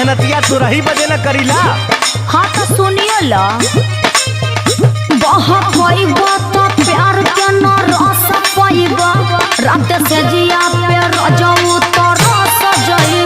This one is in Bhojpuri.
मेहनतिया तू रही बजे न करीला। हाँ तो सुनिए ला प्यार के न रस पाइबा रात से जिया पे रजऊ तो रस जई